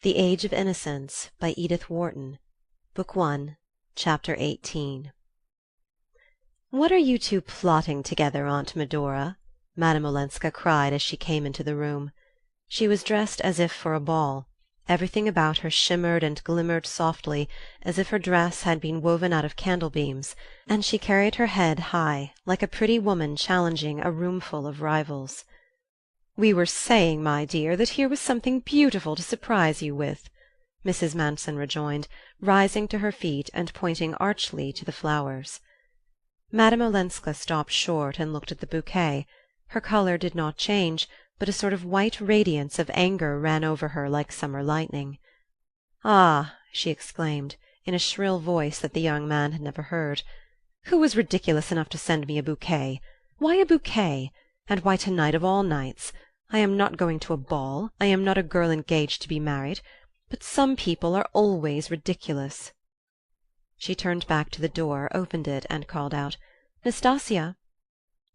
The Age of Innocence by Edith Wharton, Book 1, Chapter 18. "What are you two plotting together, Aunt Medora?" Madame Olenska cried as she came into the room. She was dressed as if for a ball. Everything about her shimmered and glimmered softly, as if her dress had been woven out of candle-beams, and she carried her head high, like a pretty woman challenging a roomful of rivals. "We were saying, my dear, that here was something beautiful to surprise you with," Mrs. Manson rejoined, rising to her feet and pointing archly to the flowers. Madame Olenska stopped short and looked at the bouquet. Her color did not change, but a sort of white radiance of anger ran over her like summer lightning. "Ah!" she exclaimed, in a shrill voice that the young man had never heard. "Who was ridiculous enough to send me a bouquet? Why a bouquet? And why tonight of all nights? I am not going to a ball. I am not a girl engaged to be married. But some people are always ridiculous." She turned back to the door, opened it, and called out, "Nastasia!"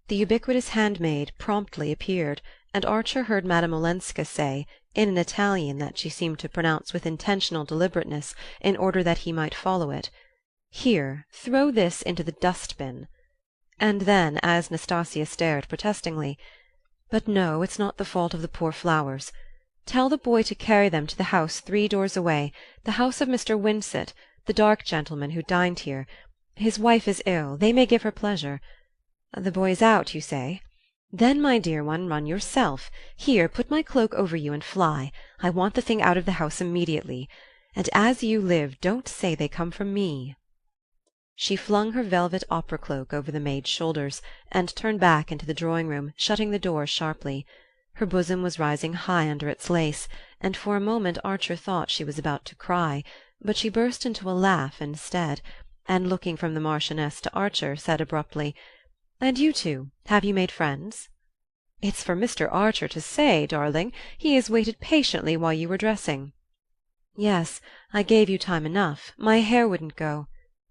The ubiquitous handmaid promptly appeared, and Archer heard Madame Olenska say, in an Italian that she seemed to pronounce with intentional deliberateness in order that he might follow it, "Here, throw this into the dust-bin." And then, as Nastasia stared protestingly, "But no, it's not the fault of the poor flowers. Tell the boy to carry them to the house 3 doors away, the house of Mr. Winsett, the dark gentleman who dined here. His wife is ill. They may give her pleasure. The boy is out, you say? Then, my dear one, run yourself. Here, put my cloak over you and fly. I want the thing out of the house immediately. And as you live, don't say they come from me." She flung her velvet opera cloak over the maid's shoulders, and turned back into the drawing-room, shutting the door sharply. Her bosom was rising high under its lace, and for a moment Archer thought she was about to cry, but she burst into a laugh instead, and looking from the Marchioness to Archer, said abruptly, "And you two, have you made friends?" "It's for Mr. Archer to say, darling. He has waited patiently while you were dressing." "Yes, I gave you time enough. My hair wouldn't go,"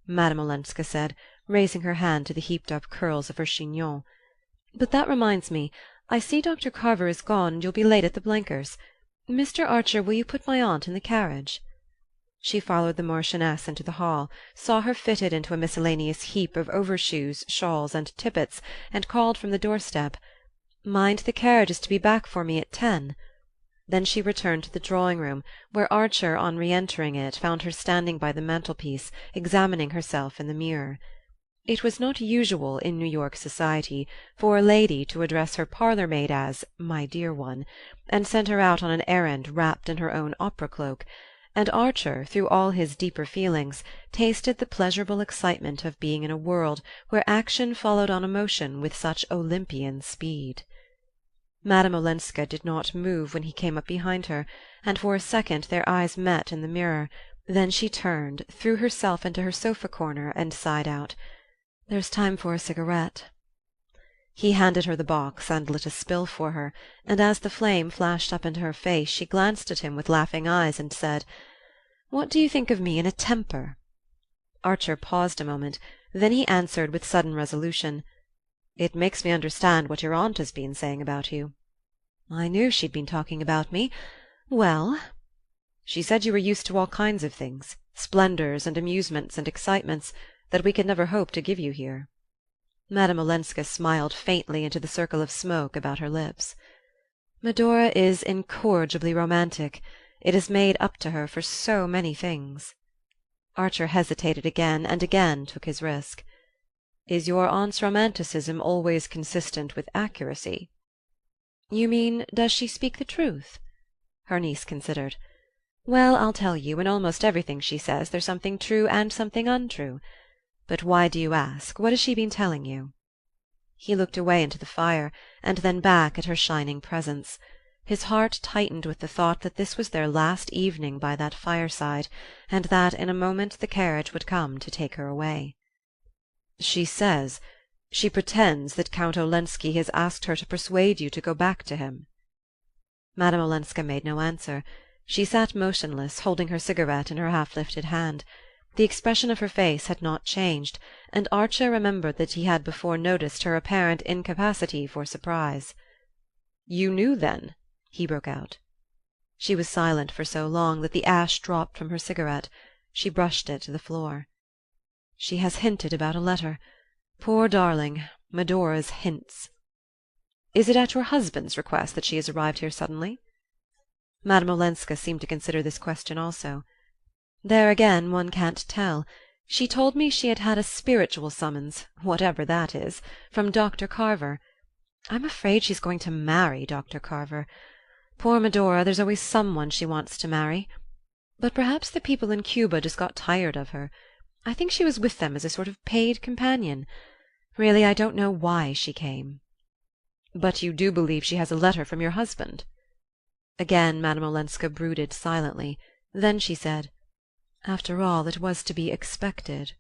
Madame Olenska said, raising her hand to the heaped-up curls of her chignon. "But that reminds me, I see Dr. Carver is gone, and you'll be late at the Blenkers'. Mr. Archer, will you put my aunt in the carriage?" She followed the Marchioness into the hall, saw her fitted into a miscellaneous heap of overshoes, shawls, and tippets, and called from the doorstep, "Mind the carriage is to be back for me at 10." Then she returned to the drawing-room, where Archer, on re-entering it, found her standing by the mantelpiece, examining herself in the mirror. It was not usual in New York society for a lady to address her parlour-maid as "my dear one," and send her out on an errand wrapped in her own opera-cloak, and Archer, through all his deeper feelings, tasted the pleasurable excitement of being in a world where action followed on emotion with such Olympian speed. Madame Olenska did not move when he came up behind her, and for a second their eyes met in the mirror. Then she turned, threw herself into her sofa-corner, and sighed out, "There's time for a cigarette." He handed her the box and lit a spill for her, and as the flame flashed up into her face she glanced at him with laughing eyes and said, "What do you think of me in a temper?" Archer paused a moment, then he answered with sudden resolution, "It makes me understand what your aunt has been saying about you." "I knew she'd been talking about me. Well?" "She said you were used to all kinds of things, splendours and amusements and excitements, that we could never hope to give you here." Madame Olenska smiled faintly into the circle of smoke about her lips. "Medora is incorrigibly romantic. It has made up to her for so many things." Archer hesitated again, and again took his risk. "Is your aunt's romanticism always consistent with accuracy?" "You mean, does she speak the truth?" Her niece considered. "Well, I'll tell you, in almost everything she says there's something true and something untrue. But why do you ask? What has she been telling you?" He looked away into the fire, and then back at her shining presence. His heart tightened with the thought that this was their last evening by that fireside, and that in a moment the carriage would come to take her away. She pretends that Count Olenski has asked her to persuade you to go back to him." Madame Olenska made no answer. She sat motionless, holding her cigarette in her half-lifted hand. The expression of her face had not changed, and Archer remembered that he had before noticed her apparent incapacity for surprise. "You knew, then?" he broke out. She was silent for so long that the ash dropped from her cigarette. She brushed it to the floor. "She has hinted about a letter. Poor darling, Medora's hints." "Is it at your husband's request that she has arrived here suddenly?" Madame Olenska seemed to consider this question also. "There again one can't tell. She told me she had had a spiritual summons, whatever that is, from Dr. Carver. I'm afraid she's going to marry Dr. Carver. Poor Medora, there's always someone she wants to marry. But perhaps the people in Cuba just got tired of her. I think she was with them as a sort of paid companion. Really, I don't know why she came." "But you do believe she has a letter from your husband?" Again Madame Olenska brooded silently. Then she said, "After all, it was to be expected."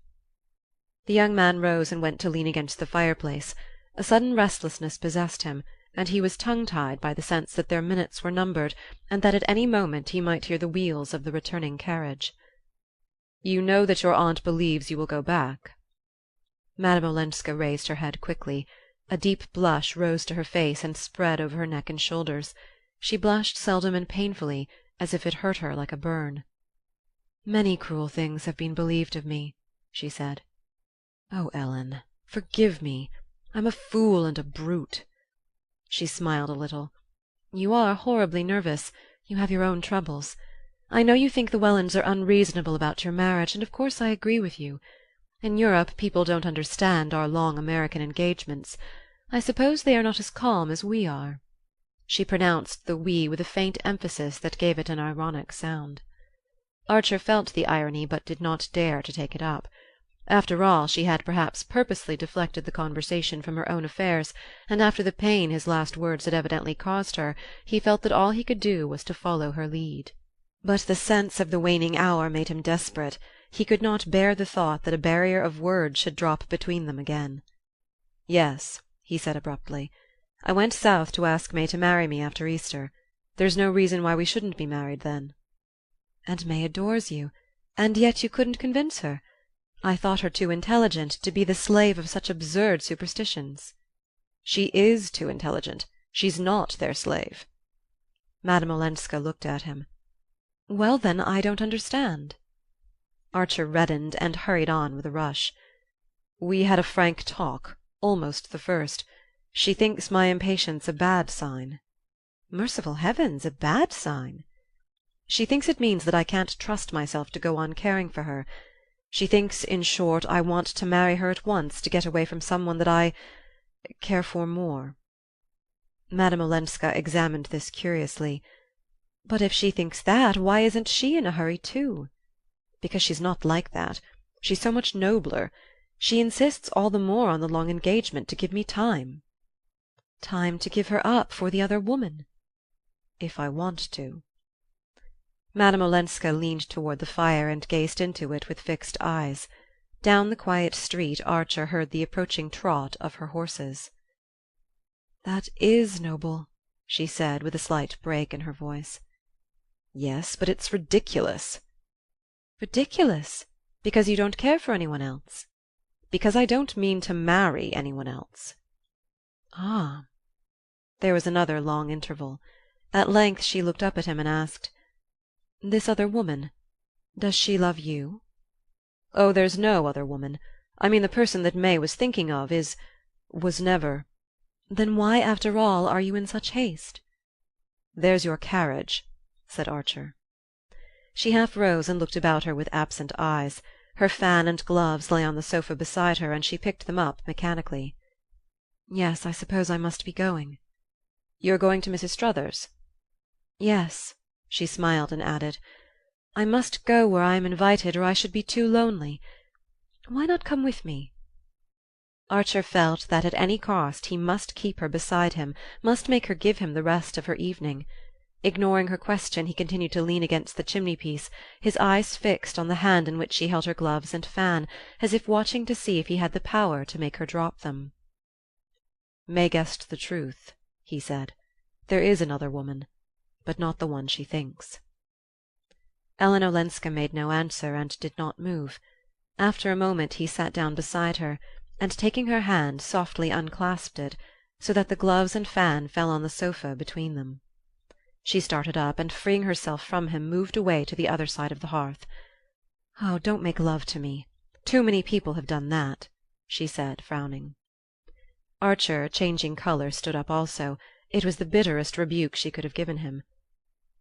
The young man rose and went to lean against the fireplace. A sudden restlessness possessed him, and he was tongue-tied by the sense that their minutes were numbered, and that at any moment he might hear the wheels of the returning carriage. "You know that your aunt believes you will go back?" Madame Olenska raised her head quickly. A deep blush rose to her face and spread over her neck and shoulders. She blushed seldom and painfully, as if it hurt her like a burn. "Many cruel things have been believed of me," she said. "Oh, Ellen, forgive me. I'm a fool and a brute." She smiled a little. "You are horribly nervous. You have your own troubles. I know you think the Wellands are unreasonable about your marriage, and of course I agree with you. In Europe people don't understand our long American engagements. I suppose they are not as calm as we are." She pronounced the "we" with a faint emphasis that gave it an ironic sound. Archer felt the irony, but did not dare to take it up. After all, she had perhaps purposely deflected the conversation from her own affairs, and after the pain his last words had evidently caused her, he felt that all he could do was to follow her lead. But the sense of the waning hour made him desperate. He could not bear the thought that a barrier of words should drop between them again. "Yes," he said abruptly. "I went south to ask May to marry me after Easter. There's no reason why we shouldn't be married then." "And May adores you, and yet you couldn't convince her. I thought her too intelligent to be the slave of such absurd superstitions." "She is too intelligent. She's not their slave." Madame Olenska looked at him. "Well, then, I don't understand." Archer reddened and hurried on with a rush. "We had a frank talk, almost the first. She thinks my impatience a bad sign." "Merciful heavens, a bad sign!" "She thinks it means that I can't trust myself to go on caring for her. She thinks, in short, I want to marry her at once to get away from someone that I care for more." Madame Olenska examined this curiously. "But if she thinks that, why isn't she in a hurry too?" "Because she's not like that. She's so much nobler. She insists all the more on the long engagement to give me time." "Time to give her up for the other woman?" "If I want to." Madame Olenska leaned toward the fire and gazed into it with fixed eyes. Down the quiet street Archer heard the approaching trot of her horses. "That is noble," she said, with a slight break in her voice. "Yes, but it's ridiculous." "Ridiculous? Because you don't care for anyone else?" "Because I don't mean to marry anyone else." "Ah." There was another long interval. At length she looked up at him and asked, "This other woman, does she love you?" "Oh, there's no other woman. I mean the person that May was thinking of was never." "Then why, after all, are you in such haste?" "There's your carriage," said Archer. She half rose and looked about her with absent eyes. Her fan and gloves lay on the sofa beside her, and she picked them up mechanically. "Yes, I suppose I must be going." "You're going to Mrs. Struthers?" "Yes." She smiled and added, "I must go where I am invited, or I should be too lonely. Why not come with me?" Archer felt that at any cost he must keep her beside him, must make her give him the rest of her evening. Ignoring her question, he continued to lean against the chimney-piece, his eyes fixed on the hand in which she held her gloves and fan, as if watching to see if he had the power to make her drop them. "May guessed the truth," he said. "There is another woman, but not the one she thinks." Ellen Olenska made no answer and did not move. After a moment he sat down beside her, and taking her hand softly unclasped it, so that the gloves and fan fell on the sofa between them. She started up, and freeing herself from him, moved away to the other side of the hearth. "Oh, don't make love to me. Too many people have done that," she said, frowning. Archer, changing colour, stood up also. It was the bitterest rebuke she could have given him.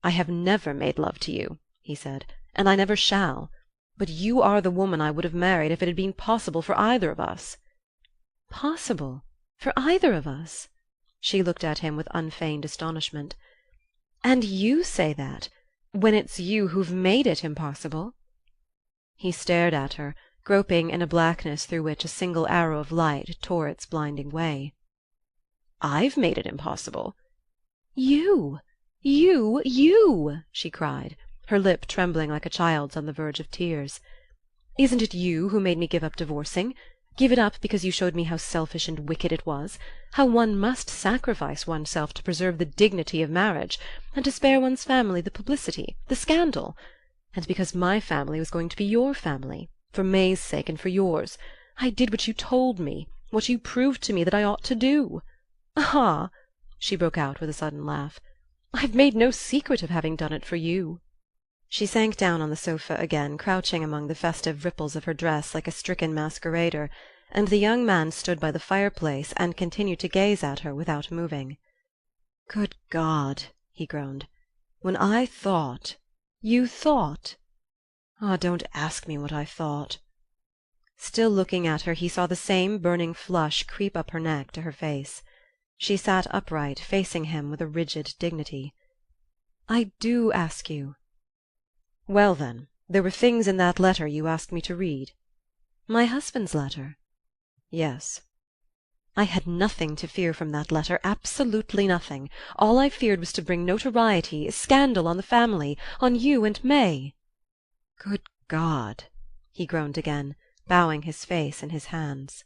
"I have never made love to you," he said, "and I never shall. But you are the woman I would have married if it had been possible for either of us." "Possible? For either of us?" She looked at him with unfeigned astonishment. "And you say that, when it's you who've made it impossible?" He stared at her, groping in a blackness through which a single arrow of light tore its blinding way. "I've made it impossible." "You! You!" she cried, her lip trembling like a child's on the verge of tears. "Isn't it you who made me give up divorcing? Give it up because you showed me how selfish and wicked it was, how one must sacrifice oneself to preserve the dignity of marriage, and to spare one's family the publicity, the scandal, and because my family was going to be your family, for May's sake and for yours, I did what you told me, what you proved to me that I ought to do. Ah!" she broke out with a sudden laugh. "I've made no secret of having done it for you." She sank down on the sofa again, crouching among the festive ripples of her dress like a stricken masquerader, and the young man stood by the fireplace and continued to gaze at her without moving. "Good God!" he groaned. "When I thought—" "You thought?" "Ah, don't ask me what I thought." Still looking at her, he saw the same burning flush creep up her neck to her face. She sat upright, facing him with a rigid dignity. "I do ask you." "Well, then, there were things in that letter you asked me to read." "My husband's letter?" "Yes." "I had nothing to fear from that letter, absolutely nothing. All I feared was to bring notoriety, scandal on the family, on you and May." "Good God!" he groaned again, bowing his face in his hands.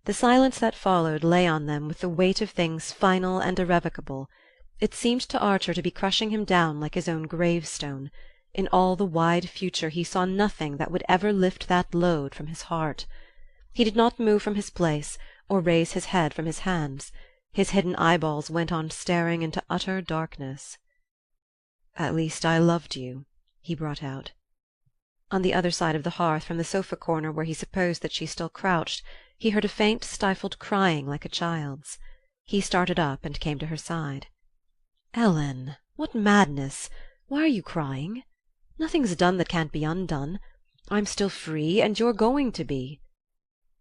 The silence that followed lay on them with the weight of things final and irrevocable. It seemed to Archer to be crushing him down like his own gravestone. In all the wide future he saw nothing that would ever lift that load from his heart. He did not move from his place, or raise his head from his hands. His hidden eyeballs went on staring into utter darkness. "At least I loved you," he brought out. On the other side of the hearth, from the sofa corner where he supposed that she still crouched, he heard a faint stifled crying like a child's. He started up and came to her side. "Ellen, what madness! Why are you crying? Nothing's done that can't be undone. I'm still free, and you're going to be."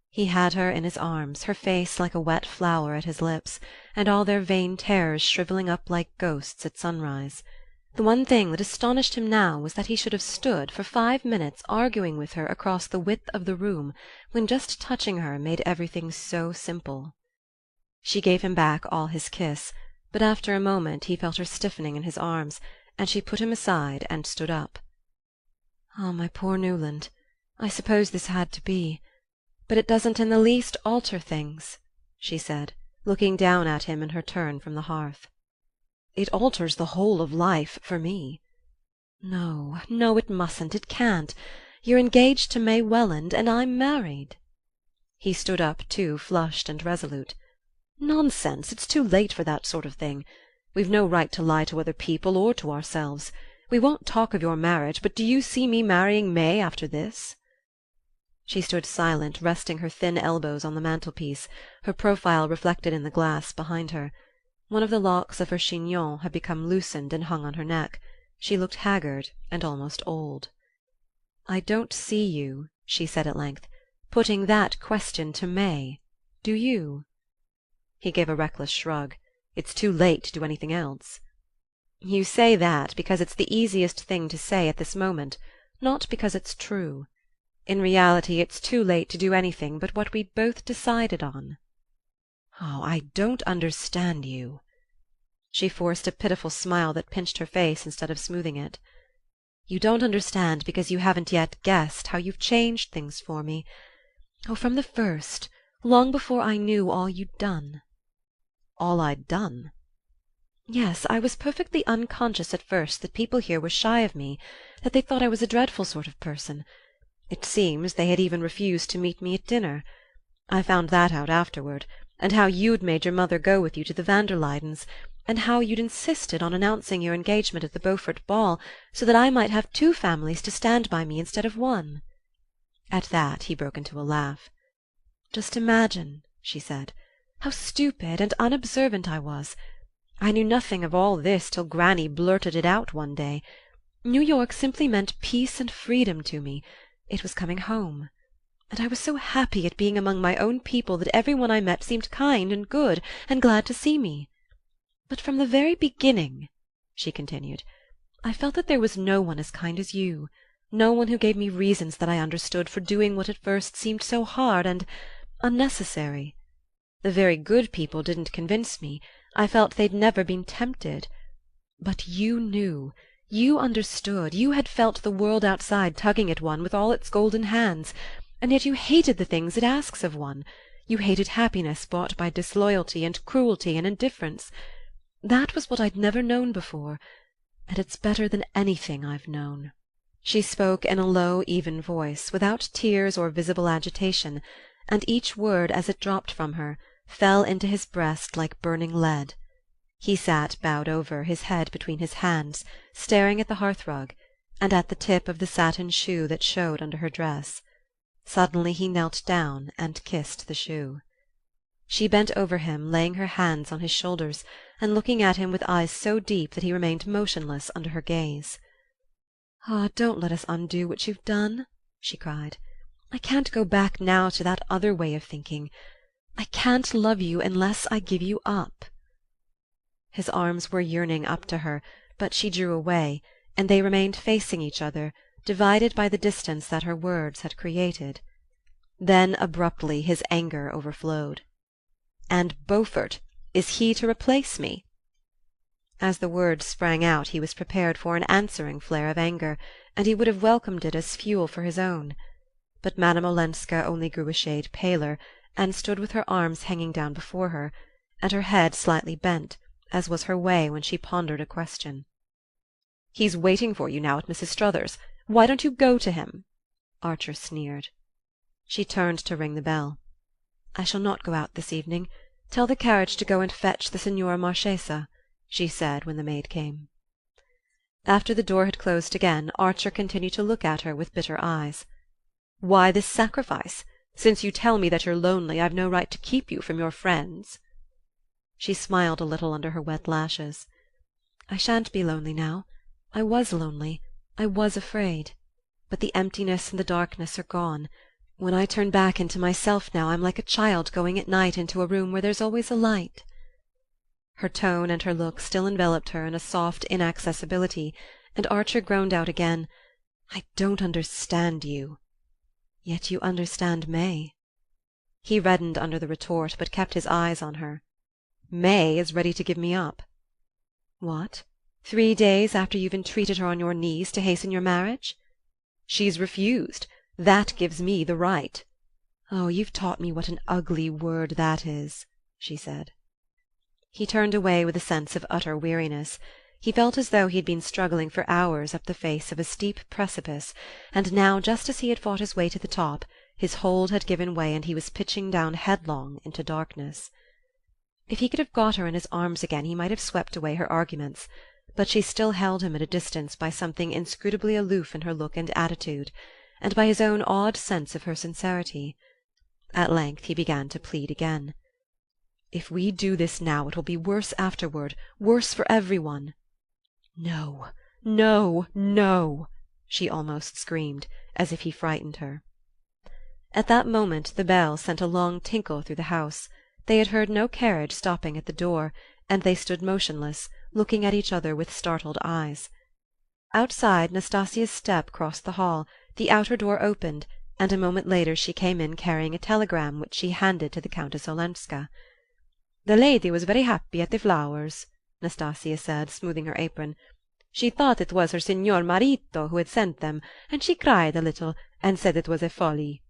He had her in his arms, her face like a wet flower at his lips, and all their vain terrors shrivelling up like ghosts at sunrise. The one thing that astonished him now was that he should have stood for 5 minutes arguing with her across the width of the room, when just touching her made everything so simple. She gave him back all his kiss, but after a moment he felt her stiffening in his arms, and she put him aside and stood up. "Ah, my poor Newland, I suppose this had to be. But it doesn't in the least alter things," she said, looking down at him in her turn from the hearth. "It alters the whole of life for me." "No, no, it mustn't, it can't. You're engaged to May Welland, and I'm married." He stood up too, flushed and resolute. "Nonsense! It's too late for that sort of thing. We've no right to lie to other people or to ourselves. We won't talk of your marriage, but do you see me marrying May after this?" She stood silent, resting her thin elbows on the mantelpiece, her profile reflected in the glass behind her. One of the locks of her chignon had become loosened and hung on her neck. She looked haggard and almost old. "I don't see you," she said at length, "putting that question to May. Do you?" He gave a reckless shrug. "It's too late to do anything else." "You say that because it's the easiest thing to say at this moment, not because it's true. In reality, it's too late to do anything but what we'd both decided on." "Oh, I don't understand you." She forced a pitiful smile that pinched her face instead of smoothing it. "You don't understand because you haven't yet guessed how you've changed things for me. Oh, from the first, long before I knew all you'd done." "All I'd done?" "Yes, I was perfectly unconscious at first that people here were shy of me, that they thought I was a dreadful sort of person. It seems they had even refused to meet me at dinner. I found that out afterward, and how you'd made your mother go with you to the van der Luydens, and how you'd insisted on announcing your engagement at the Beaufort ball so that I might have two families to stand by me instead of one." At that he broke into a laugh. "Just imagine," she said, "how stupid and unobservant I was. I knew nothing of all this till Granny blurted it out one day. New York simply meant peace and freedom to me. It was coming home. And I was so happy at being among my own people that every one I met seemed kind and good and glad to see me. But from the very beginning," she continued, "I felt that there was no one as kind as you, no one who gave me reasons that I understood for doing what at first seemed so hard and unnecessary. The very good people didn't convince me. I felt they'd never been tempted. But you knew. You understood. You had felt the world outside tugging at one with all its golden hands, and yet you hated the things it asks of one. You hated happiness bought by disloyalty and cruelty and indifference. That was what I'd never known before, and it's better than anything I've known." She spoke in a low, even voice, without tears or visible agitation, and each word, as it dropped from her, fell into his breast like burning lead. He sat bowed over, his head between his hands, staring at the hearth-rug, and at the tip of the satin shoe that showed under her dress. Suddenly he knelt down and kissed the shoe. She bent over him, laying her hands on his shoulders, and looking at him with eyes so deep that he remained motionless under her gaze. "Ah, don't let us undo what you've done," she cried. "I can't go back now to that other way of thinking. I can't love you unless I give you up." His arms were yearning up to her, but she drew away, and they remained facing each other, divided by the distance that her words had created. Then abruptly his anger overflowed. "And Beaufort, is he to replace me?" As the words sprang out he was prepared for an answering flare of anger, and he would have welcomed it as fuel for his own. But Madame Olenska only grew a shade paler, and stood with her arms hanging down before her, and her head slightly bent, as was her way when she pondered a question. "He's waiting for you now at Mrs. Struthers's. Why don't you go to him?" Archer sneered. She turned to ring the bell. "I shall not go out this evening. Tell the carriage to go and fetch the Signora Marchesa," she said when the maid came. After the door had closed again, Archer continued to look at her with bitter eyes. "Why this sacrifice? Since you tell me that you're lonely, I've no right to keep you from your friends." She smiled a little under her wet lashes. "I shan't be lonely now. I was lonely. I was afraid. But the emptiness and the darkness are gone. When I turn back into myself now, I'm like a child going at night into a room where there's always a light." Her tone and her look still enveloped her in a soft inaccessibility, and Archer groaned out again, "I don't understand you." "Yet you understand May." He reddened under the retort, but kept his eyes on her. "May is ready to give me up." "What? 3 days after you've entreated her on your knees to hasten your marriage?" "She's refused. That gives me the right." "Oh, you've taught me what an ugly word that is," she said. He turned away with a sense of utter weariness. He felt as though he had been struggling for hours up the face of a steep precipice, and now, just as he had fought his way to the top, his hold had given way and he was pitching down headlong into darkness. If he could have got her in his arms again he might have swept away her arguments, but she still held him at a distance by something inscrutably aloof in her look and attitude, and by his own odd sense of her sincerity. At length he began to plead again. "If we do this now it will be worse afterward, worse for every one." "No, no, no!" she almost screamed, as if he frightened her. At that moment the bell sent a long tinkle through the house. They had heard no carriage stopping at the door, and they stood motionless, looking at each other with startled eyes. Outside, Nastasia's step crossed the hall, the outer door opened, and a moment later she came in carrying a telegram which she handed to the Countess Olenska. "The lady was very happy at the flowers," Nastasia said, smoothing her apron. "She thought it was her signor marito who had sent them, and she cried a little, and said it was a folly."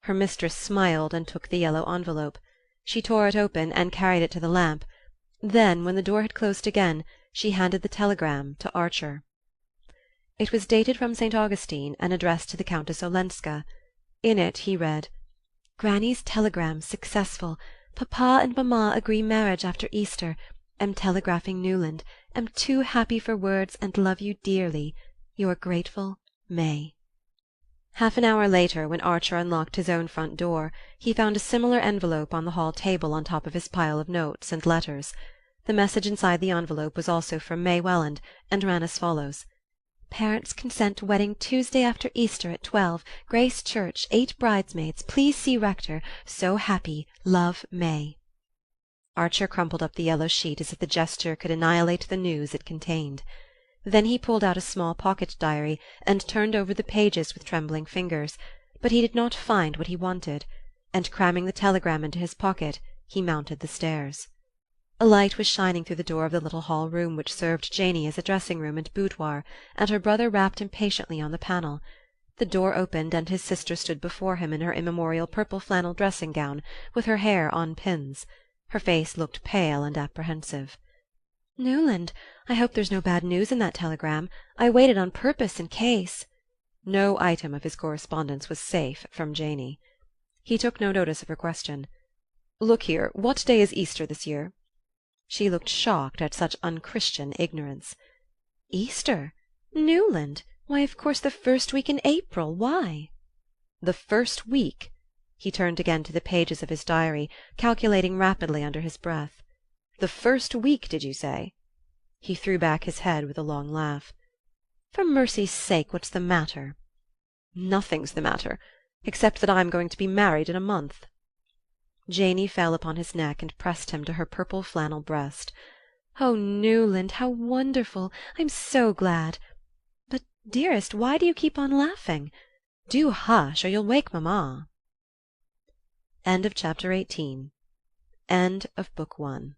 Her mistress smiled and took the yellow envelope. She tore it open and carried it to the lamp. Then, when the door had closed again, she handed the telegram to Archer. It was dated from St. Augustine and addressed to the Countess Olenska. In it he read: "Granny's telegram successful. Papa and mamma agree marriage after Easter, Am telegraphing Newland. Am too happy for words and love you dearly. Your grateful May. Half an hour later, when Archer unlocked his own front door, he found a similar envelope on the hall table on top of his pile of notes and letters. The message inside the envelope was also from May Welland, and ran as follows: Parents consent wedding Tuesday after Easter at 12, Grace Church, 8 bridesmaids. Please see rector. So happy. Love, May. Archer crumpled up the yellow sheet as if the gesture could annihilate the news it contained. Then he pulled out a small pocket diary and turned over the pages with trembling fingers, but he did not find what he wanted, and cramming the telegram into his pocket, he mounted the stairs. A light was shining through the door of the little hall room which served Janey as a dressing-room and boudoir, and her brother rapped impatiently on the panel. The door opened, and his sister stood before him in her immemorial purple flannel dressing-gown, with her hair on pins. Her face looked pale and apprehensive. "Newland, I hope there's no bad news in that telegram. I waited on purpose in case—" No item of his correspondence was safe from Janey. He took no notice of her question. "Look here, what day is Easter this year?" She looked shocked at such unchristian ignorance. "Easter? Newland! Why, of course, the first week in April. Why?" "The first week?" He turned again to the pages of his diary, calculating rapidly under his breath. "The first week, did you say?" He threw back his head with a long laugh. "For mercy's sake, what's the matter?" "Nothing's the matter, except that I'm going to be married in a month." Janey fell upon his neck and pressed him to her purple flannel breast. "Oh, Newland, how wonderful! I'm so glad. But, dearest, why do you keep on laughing? Do hush, or you'll wake mamma." End of chapter 18. End of book 1.